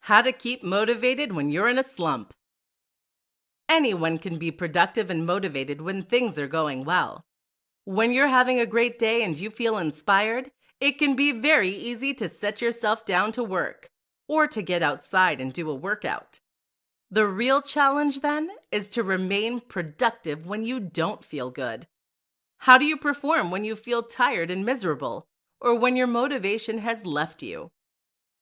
How to keep motivated when you're in a slump. Anyone can be productive and motivated when things are going well. When you're having a great day and you feel inspired, it can be very easy to set yourself down to work or to get outside and do a workout. The real challenge then is to remain productive when you don't feel good. How do you perform when you feel tired and miserable, or when your motivation has left you?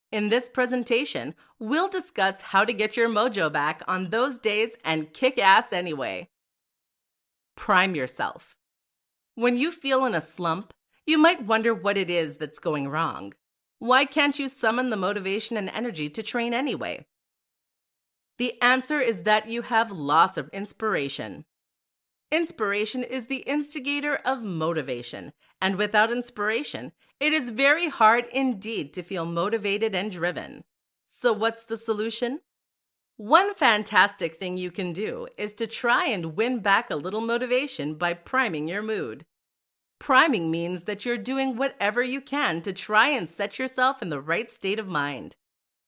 In this presentation, we'll discuss how to get your mojo back on those days and kick ass anyway. Prime yourself. When you feel in a slump, you might wonder what it is that's going wrong. Why can't you summon the motivation and energy to train anyway? The answer is that you have loss of inspiration. Inspiration is the instigator of motivation, and without inspiration, it is very hard indeed to feel motivated and driven. So what's the solution? One fantastic thing you can do is to try and win back a little motivation by priming your mood. Priming means that you're doing whatever you can to try and set yourself in the right state of mind,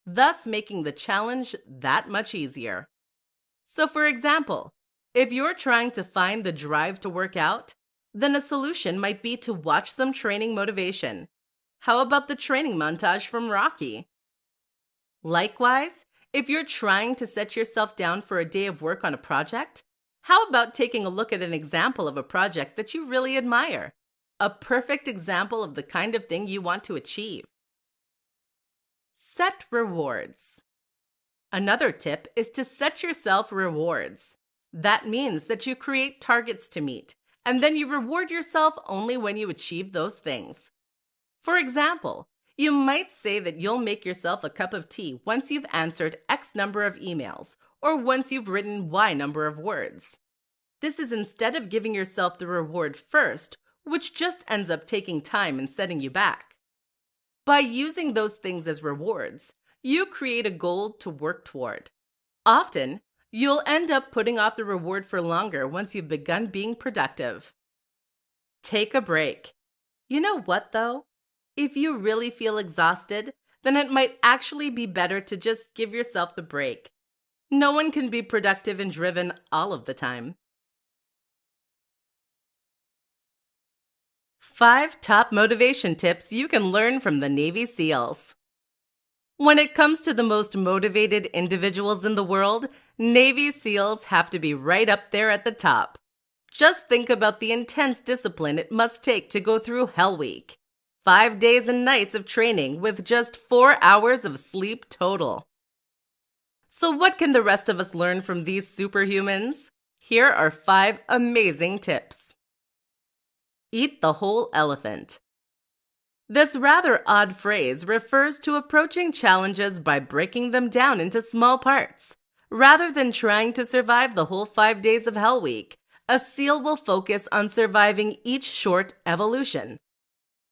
thus making the challenge that much easier. So for example, if you're trying to find the drive to work out, then a solution might be to watch some training motivation. How about the training montage from Rocky? Likewise, if you're trying to set yourself down for a day of work on a project, how about taking a look at an example of a project that you really admire? A perfect example of the kind of thing you want to achieve. Set rewards. Another tip is to set yourself rewards. That means that you create targets to meet, and then you reward yourself only when you achieve those things. For example, you might say that you'll make yourself a cup of tea once you've answered X number of emails, or once you've written Y number of words. This is instead of giving yourself the reward first, which just ends up taking time and setting you back. By using those things as rewards, you create a goal to work toward. Often, you'll end up putting off the reward for longer once you've begun being productive. Take a break. You know what, though? If you really feel exhausted, then it might actually be better to just give yourself the break. No one can be productive and driven all of the time. 5 top motivation tips you can learn from the Navy SEALs. When it comes to the most motivated individuals in the world, Navy SEALs have to be right up there at the top. Just think about the intense discipline it must take to go through Hell Week. 5 days and nights of training with just 4 hours of sleep total. So what can the rest of us learn from these superhumans? Here are 5 amazing tips. Eat the whole elephant. This rather odd phrase refers to approaching challenges by breaking them down into small parts. Rather than trying to survive the whole 5 days of Hell Week, a SEAL will focus on surviving each short evolution.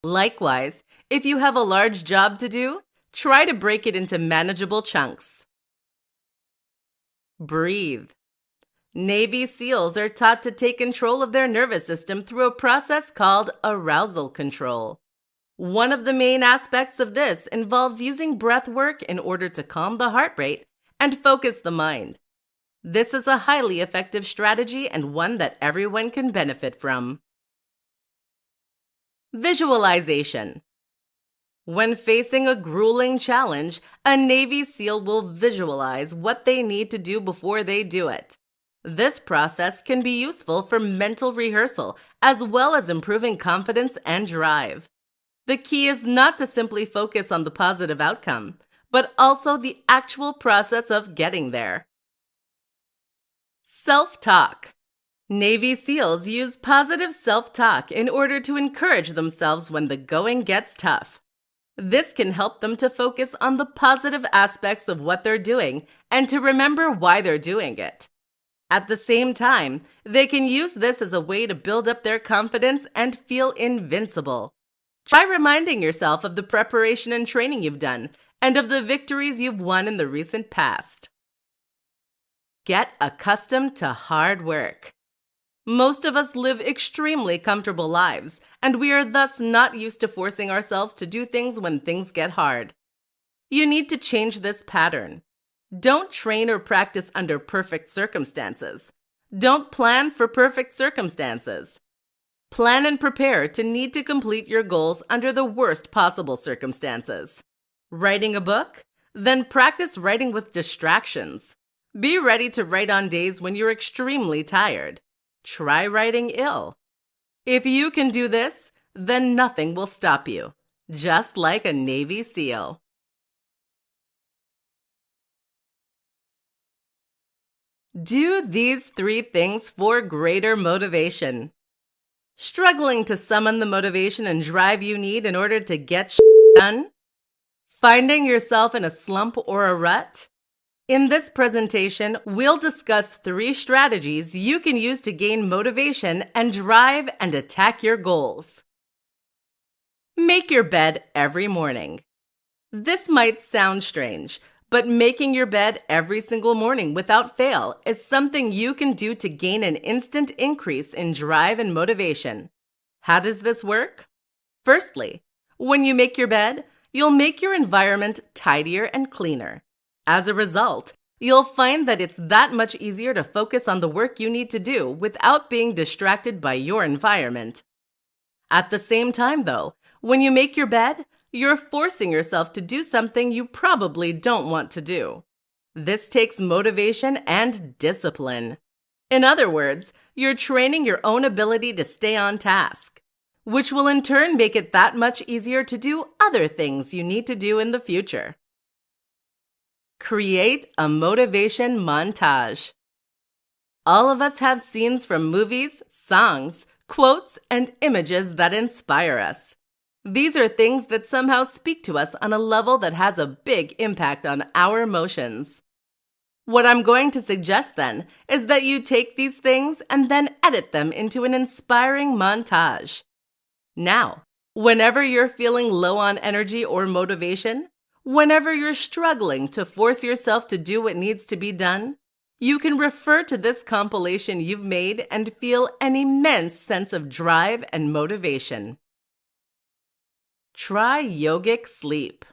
Likewise, if you have a large job to do, try to break it into manageable chunks. Breathe. Navy SEALs are taught to take control of their nervous system through a process called arousal control. One of the main aspects of this involves using breath work in order to calm the heart rate and focus the mind. This is a highly effective strategy and one that everyone can benefit from. Visualization. When facing a grueling challenge, a Navy SEAL will visualize what they need to do before they do it. This process can be useful for mental rehearsal as well as improving confidence and drive. The key is not to simply focus on the positive outcome, but also the actual process of getting there. Self-talk. Navy SEALs use positive self-talk in order to encourage themselves when the going gets tough. This can help them to focus on the positive aspects of what they're doing and to remember why they're doing it. At the same time, they can use this as a way to build up their confidence and feel invincible. Try reminding yourself of the preparation and training you've done and of the victories you've won in the recent past. Get accustomed to hard work. Most of us live extremely comfortable lives, and we are thus not used to forcing ourselves to do things when things get hard. You need to change this pattern. Don't train or practice under perfect circumstances. Don't plan for perfect circumstances. Plan and prepare to need to complete your goals under the worst possible circumstances. Writing a book? Then practice writing with distractions. Be ready to write on days when you're extremely tired. Try writing ill. If you can do this, then nothing will stop you, just like a Navy SEAL. Do these 3 things for greater motivation. Struggling to summon the motivation and drive you need in order to get done? Finding yourself in a slump or a rut? In this presentation, we'll discuss 3 strategies you can use to gain motivation and drive and attack your goals. Make your bed every morning. This might sound strange, but making your bed every single morning without fail is something you can do to gain an instant increase in drive and motivation. How does this work? Firstly, when you make your bed, you'll make your environment tidier and cleaner. As a result, you'll find that it's that much easier to focus on the work you need to do without being distracted by your environment. At the same time, though, when you make your bed, you're forcing yourself to do something you probably don't want to do. This takes motivation and discipline. In other words, you're training your own ability to stay on task, which will in turn make it that much easier to do other things you need to do in the future. Create a motivation montage. All of us have scenes from movies, songs, quotes, and images that inspire us. These are things that somehow speak to us on a level that has a big impact on our emotions. What I'm going to suggest then is that you take these things and then edit them into an inspiring montage. Now, whenever you're feeling low on energy or motivation, whenever you're struggling to force yourself to do what needs to be done, you can refer to this compilation you've made and feel an immense sense of drive and motivation. Try yogic sleep.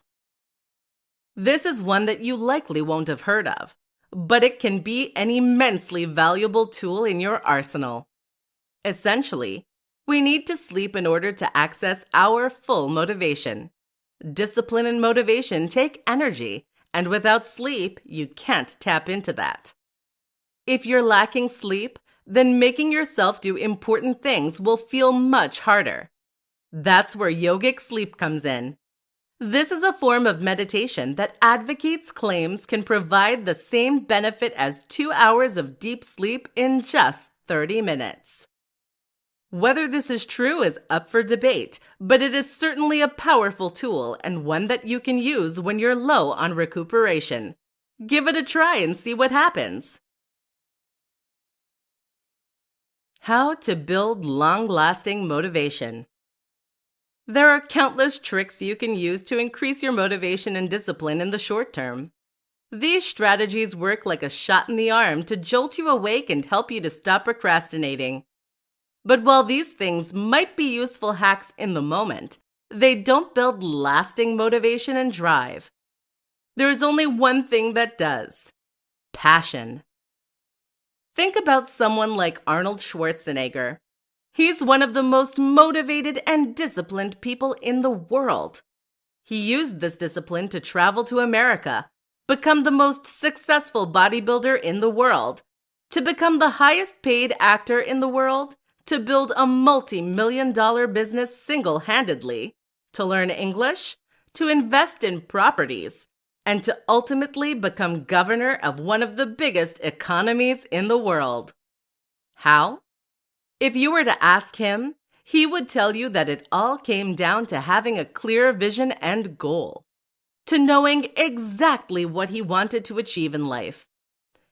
This is one that you likely won't have heard of, but it can be an immensely valuable tool in your arsenal. Essentially, we need to sleep in order to access our full motivation. Discipline and motivation take energy, and without sleep, you can't tap into that. If you're lacking sleep, then making yourself do important things will feel much harder. That's where yogic sleep comes in. This is a form of meditation that advocates claims can provide the same benefit as 2 hours of deep sleep in just 30 minutes. Whether this is true is up for debate, but it is certainly a powerful tool and one that you can use when you're low on recuperation. Give it a try and see what happens. How to build long-lasting motivation. There are countless tricks you can use to increase your motivation and discipline in the short term. These strategies work like a shot in the arm to jolt you awake and help you to stop procrastinating. But while these things might be useful hacks in the moment, they don't build lasting motivation and drive. There is only one thing that does: passion. Think about someone like Arnold Schwarzenegger. He's one of the most motivated and disciplined people in the world. He used this discipline to travel to America, become the most successful bodybuilder in the world, to become the highest paid actor in the world, to build a multi-million-dollar business single-handedly, to learn English, to invest in properties, and to ultimately become governor of one of the biggest economies in the world. How? If you were to ask him, he would tell you that it all came down to having a clear vision and goal, to knowing exactly what he wanted to achieve in life.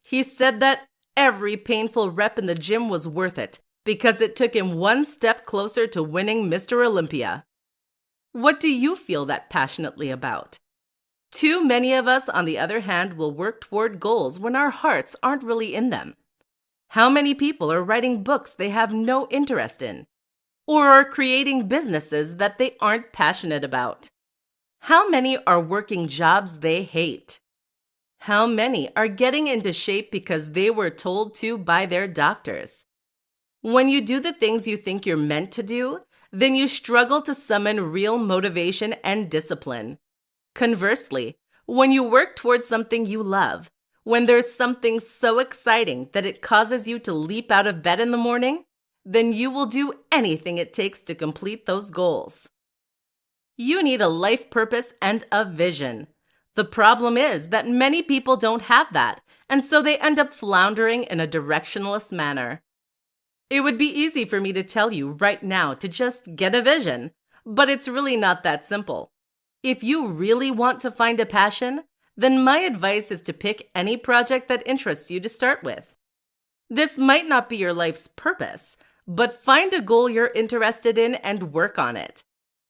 He said that every painful rep in the gym was worth it because it took him one step closer to winning Mr. Olympia. What do you feel that passionately about? Too many of us, on the other hand, will work toward goals when our hearts aren't really in them. How many people are writing books they have no interest in, or are creating businesses that they aren't passionate about? How many are working jobs they hate? How many are getting into shape because they were told to by their doctors? When you do the things you think you're meant to do, then you struggle to summon real motivation and discipline. Conversely, when you work towards something you love, when there's something so exciting that it causes you to leap out of bed in the morning, then you will do anything it takes to complete those goals. You need a life purpose and a vision. The problem is that many people don't have that, and so they end up floundering in a directionless manner. It would be easy for me to tell you right now to just get a vision, but it's really not that simple. If you really want to find a passion, then my advice is to pick any project that interests you to start with. This might not be your life's purpose, but find a goal you're interested in and work on it.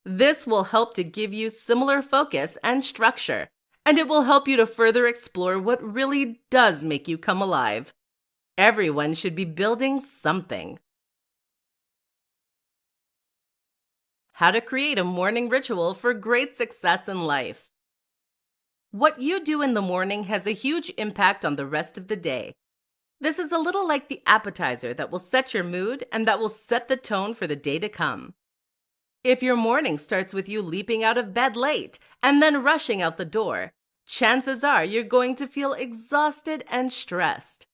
This will help to give you similar focus and structure, and it will help you to further explore what really does make you come alive. Everyone should be building something. How to create a morning ritual for great success in life. What you do in the morning has a huge impact on the rest of the day. This is a little like the appetizer that will set your mood and that will set the tone for the day to come. If your morning starts with you leaping out of bed late and then rushing out the door, chances are you're going to feel exhausted and stressed.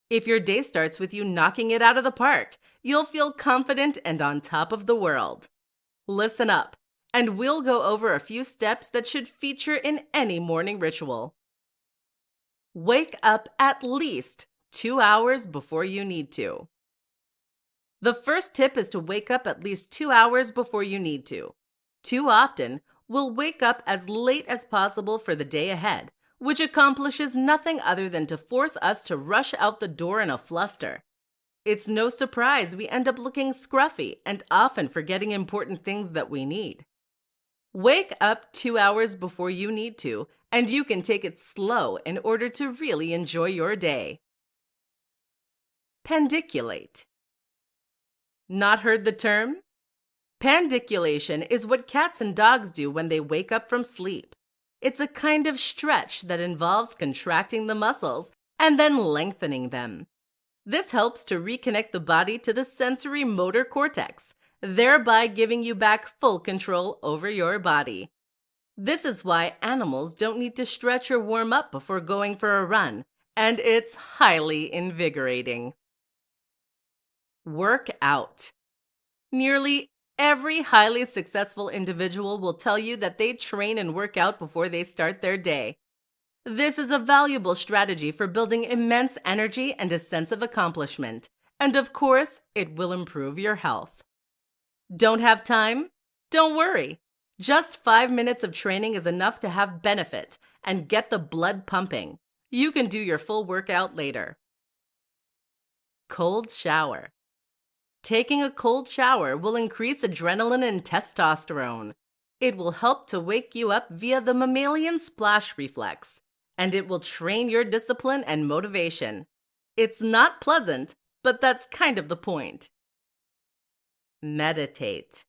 If your day starts with you knocking it out of the park, you'll feel confident and on top of the world. Listen up, and we'll go over a few steps that should feature in any morning ritual. Wake up at least 2 hours before you need to. The first tip is to wake up at least 2 hours before you need to. Too often, we'll wake up as late as possible for the day ahead, which accomplishes nothing other than to force us to rush out the door in a fluster. It's no surprise we end up looking scruffy and often forgetting important things that we need. Wake up 2 hours before you need to, and you can take it slow in order to really enjoy your day. Pandiculate. Not heard the term? Pandiculation is what cats and dogs do when they wake up from sleep. It's a kind of stretch that involves contracting the muscles and then lengthening them. This helps to reconnect the body to the sensory motor cortex, thereby giving you back full control over your body. This is why animals don't need to stretch or warm up before going for a run, and it's highly invigorating. Work out. Nearly every highly successful individual will tell you that they train and work out before they start their day. This is a valuable strategy for building immense energy and a sense of accomplishment, and of course, it will improve your health. Don't have time? Don't worry. Just 5 minutes of training is enough to have benefit and get the blood pumping. You can do your full workout later. Cold shower. Taking a cold shower will increase adrenaline and testosterone. It will help to wake you up via the mammalian splash reflex, and it will train your discipline and motivation. It's not pleasant, but that's kind of the point. Meditate.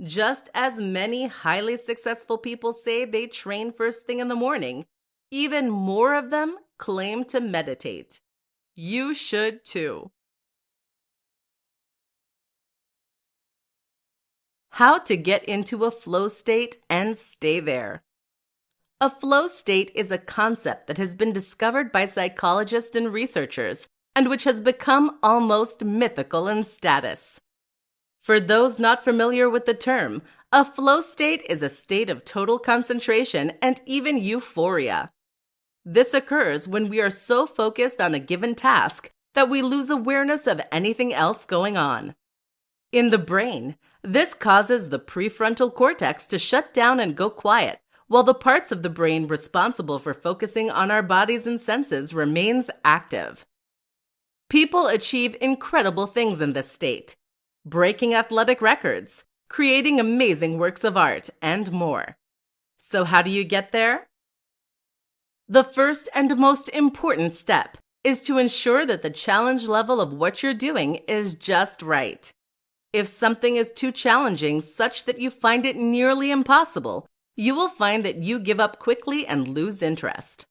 Just as many highly successful people say they train first thing in the morning, even more of them claim to meditate. You should too. How to get into a flow state and stay there. A flow state is a concept that has been discovered by psychologists and researchers, and which has become almost mythical in status. For those not familiar with the term, a flow state is a state of total concentration and even euphoria. This occurs when we are so focused on a given task that we lose awareness of anything else going on. In the brain, this causes the prefrontal cortex to shut down and go quiet, while the parts of the brain responsible for focusing on our bodies and senses remains active. People achieve incredible things in this state, breaking athletic records, creating amazing works of art, and more. So how do you get there? The first and most important step is to ensure that the challenge level of what you're doing is just right. If something is too challenging such that you find it nearly impossible, you will find that you give up quickly and lose interest.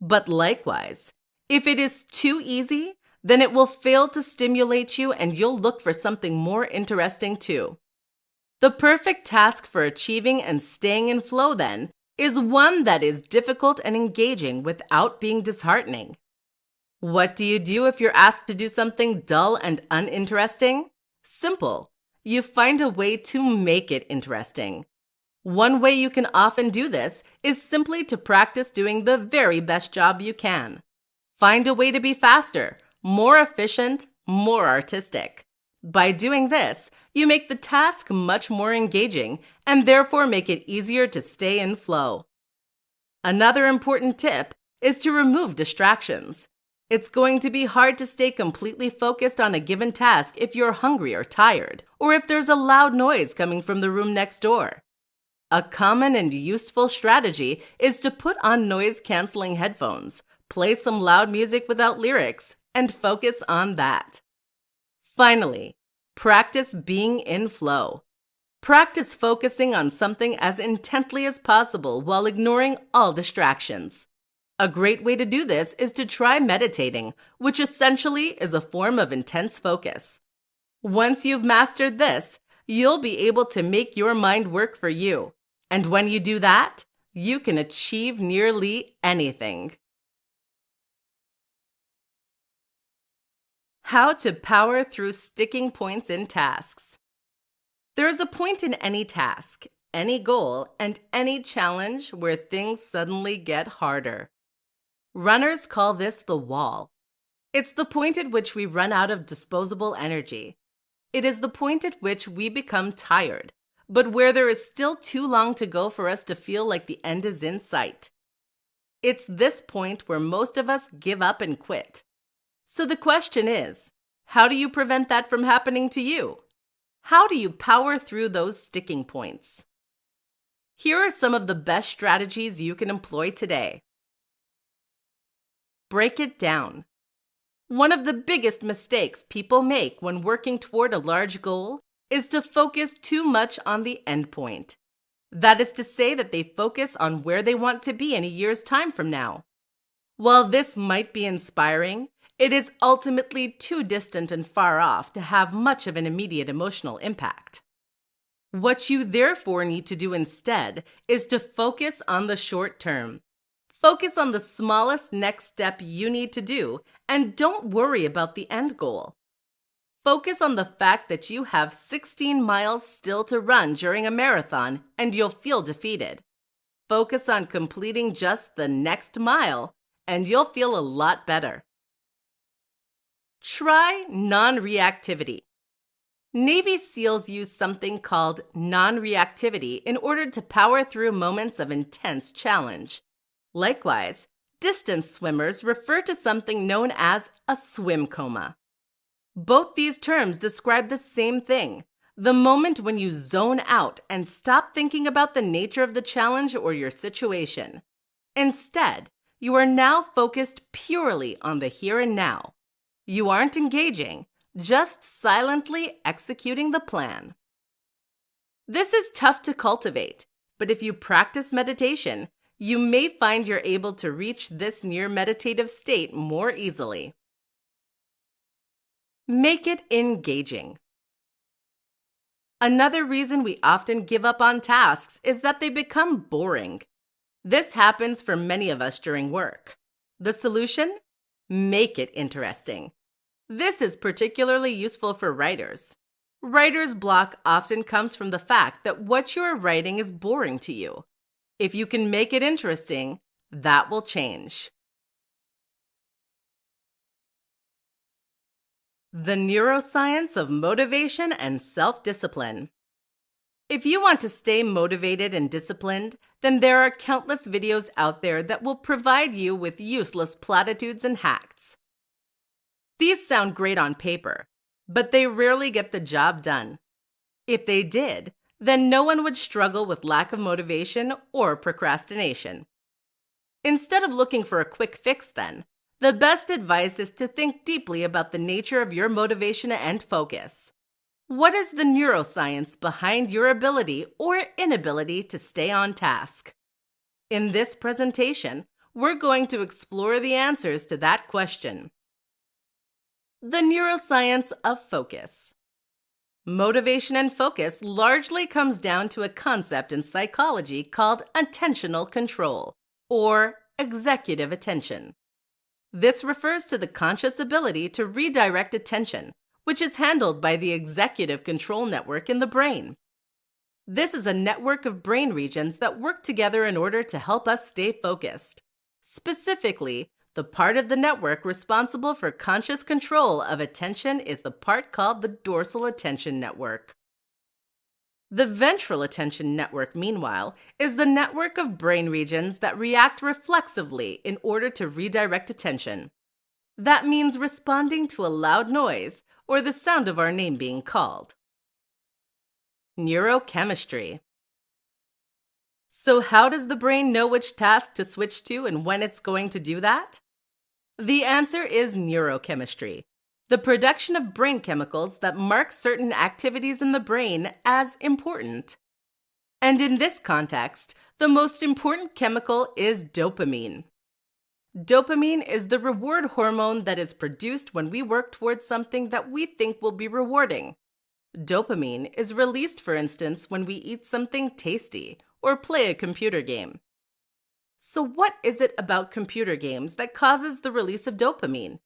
But likewise, if it is too easy, then it will fail to stimulate you and you'll look for something more interesting too. The perfect task for achieving and staying in flow, then, is one that is difficult and engaging without being disheartening. What do you do if you're asked to do something dull and uninteresting? Simple. You find a way to make it interesting. One way you can often do this is simply to practice doing the very best job you can. Find a way to be faster, more efficient, more artistic. By doing this, you make the task much more engaging and therefore make it easier to stay in flow. Another important tip is to remove distractions. It's going to be hard to stay completely focused on a given task if you're hungry or tired, or if there's a loud noise coming from the room next door. A common and useful strategy is to put on noise-canceling headphones, play some loud music without lyrics, and focus on that. Finally, practice being in flow. Practice focusing on something as intently as possible while ignoring all distractions. A great way to do this is to try meditating, which essentially is a form of intense focus. Once you've mastered this, you'll be able to make your mind work for you. And when you do that, you can achieve nearly anything. How to power through sticking points in tasks. There is a point in any task, any goal, and any challenge where things suddenly get harder. Runners call this the wall. It's the point at which we run out of disposable energy. It is the point at which we become tired, but where there is still too long to go for us to feel like the end is in sight. It's this point where most of us give up and quit. So the question is, how do you prevent that from happening to you? How do you power through those sticking points? Here are some of the best strategies you can employ today. Break it down. One of the biggest mistakes people make when working toward a large goal is to focus too much on the endpoint. That is to say that they focus on where they want to be in a year's time from now. While this might be inspiring, it is ultimately too distant and far off to have much of an immediate emotional impact. What you therefore need to do instead is to focus on the short term. Focus on the smallest next step you need to do, and don't worry about the end goal. Focus on the fact that you have 16 miles still to run during a marathon, and you'll feel defeated. Focus on completing just the next mile, and you'll feel a lot better. Try non-reactivity. Navy SEALs use something called non-reactivity in order to power through moments of intense challenge. Likewise, distance swimmers refer to something known as a swim coma. Both these terms describe the same thing, the moment when you zone out and stop thinking about the nature of the challenge or your situation. Instead, you are now focused purely on the here and now. You aren't engaging, just silently executing the plan. This is tough to cultivate, but if you practice meditation, you may find you're able to reach this near meditative state more easily. Make it engaging. Another reason we often give up on tasks is that they become boring. This happens for many of us during work. The solution? Make it interesting. This is particularly useful for writers. Writer's block often comes from the fact that what you are writing is boring to you. If you can make it interesting, that will change. The neuroscience of motivation and self-discipline. If you want to stay motivated and disciplined, then there are countless videos out there that will provide you with useless platitudes and hacks. These sound great on paper, but they rarely get the job done. If they did, then no one would struggle with lack of motivation or procrastination. Instead of looking for a quick fix, then, the best advice is to think deeply about the nature of your motivation and focus. What is the neuroscience behind your ability or inability to stay on task? In this presentation, we're going to explore the answers to that question. The neuroscience of focus. Motivation and focus largely comes down to a concept in psychology called attentional control, or executive attention. This refers to the conscious ability to redirect attention, which is handled by the executive control network in the brain. This is a network of brain regions that work together in order to help us stay focused. Specifically, the part of the network responsible for conscious control of attention is the part called the dorsal attention network. The ventral attention network, meanwhile, is the network of brain regions that react reflexively in order to redirect attention. That means responding to a loud noise or the sound of our name being called. Neurochemistry. So how does the brain know which task to switch to and when it's going to do that? The answer is neurochemistry, the production of brain chemicals that mark certain activities in the brain as important. And in this context, the most important chemical is dopamine. Dopamine is the reward hormone that is produced when we work towards something that we think will be rewarding. Dopamine is released, for instance, when we eat something tasty or play a computer game. So what is it about computer games that causes the release of dopamine?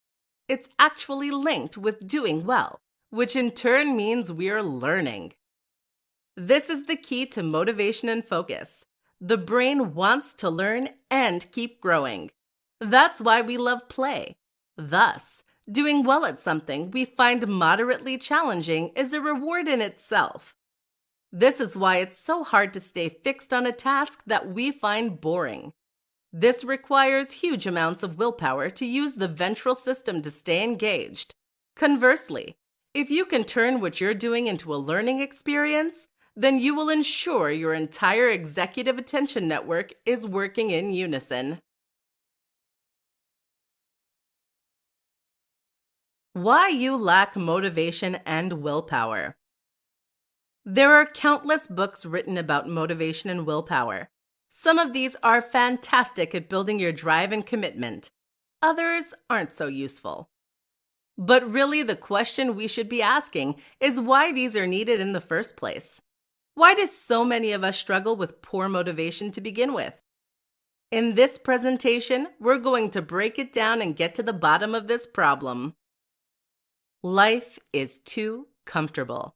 It's actually linked with doing well, which in turn means we're learning. This is the key to motivation and focus. The brain wants to learn and keep growing. That's why we love play. Thus, doing well at something we find moderately challenging is a reward in itself. This is why it's so hard to stay fixed on a task that we find boring. This requires huge amounts of willpower to use the ventral system to stay engaged. Conversely, if you can turn what you're doing into a learning experience, then you will ensure your entire executive attention network is working in unison. Why you lack motivation and willpower. There are countless books written about motivation and willpower. Some of these are fantastic at building your drive and commitment. Others aren't so useful. But really, the question we should be asking is why these are needed in the first place. Why do so many of us struggle with poor motivation to begin with? In this presentation, we're going to break it down and get to the bottom of this problem. Life is too comfortable.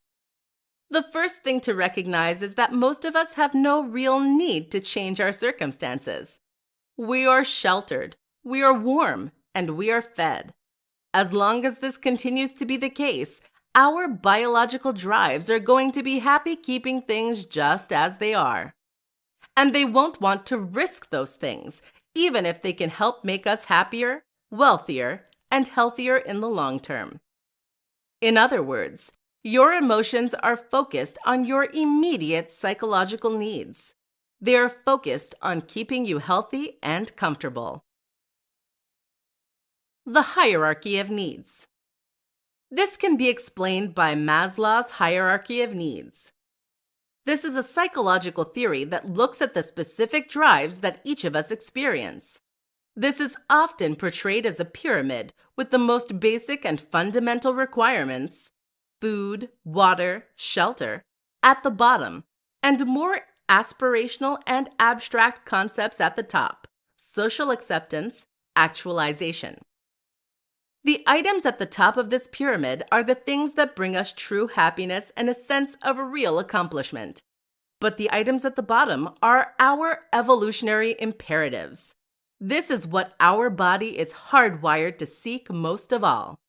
The first thing to recognize is that most of us have no real need to change our circumstances. We are sheltered, we are warm, and we are fed. As long as this continues to be the case, our biological drives are going to be happy keeping things just as they are. And they won't want to risk those things, even if they can help make us happier, wealthier, and healthier in the long term. In other words, your emotions are focused on your immediate psychological needs. They are focused on keeping you healthy and comfortable. The hierarchy of needs. This can be explained by Maslow's hierarchy of needs. This is a psychological theory that looks at the specific drives that each of us experience. This is often portrayed as a pyramid with the most basic and fundamental requirements, food, water, shelter, at the bottom, and more aspirational and abstract concepts at the top, social acceptance, actualization. The items at the top of this pyramid are the things that bring us true happiness and a sense of real accomplishment. But the items at the bottom are our evolutionary imperatives. This is what our body is hardwired to seek most of all.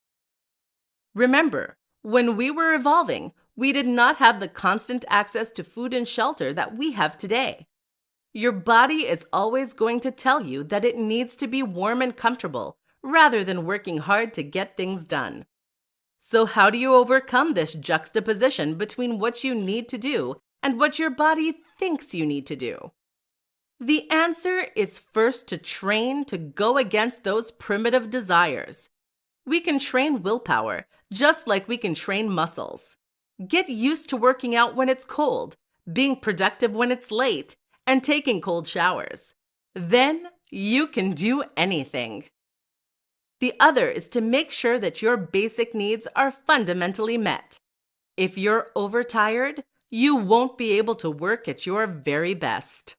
Remember, when we were evolving, we did not have the constant access to food and shelter that we have today. Your body is always going to tell you that it needs to be warm and comfortable, rather than working hard to get things done. So how do you overcome this juxtaposition between what you need to do and what your body thinks you need to do? The answer is first to train to go against those primitive desires. We can train willpower just like we can train muscles. Get used to working out when it's cold, being productive when it's late, and taking cold showers. Then you can do anything. The other is to make sure that your basic needs are fundamentally met. If you're overtired, you won't be able to work at your very best.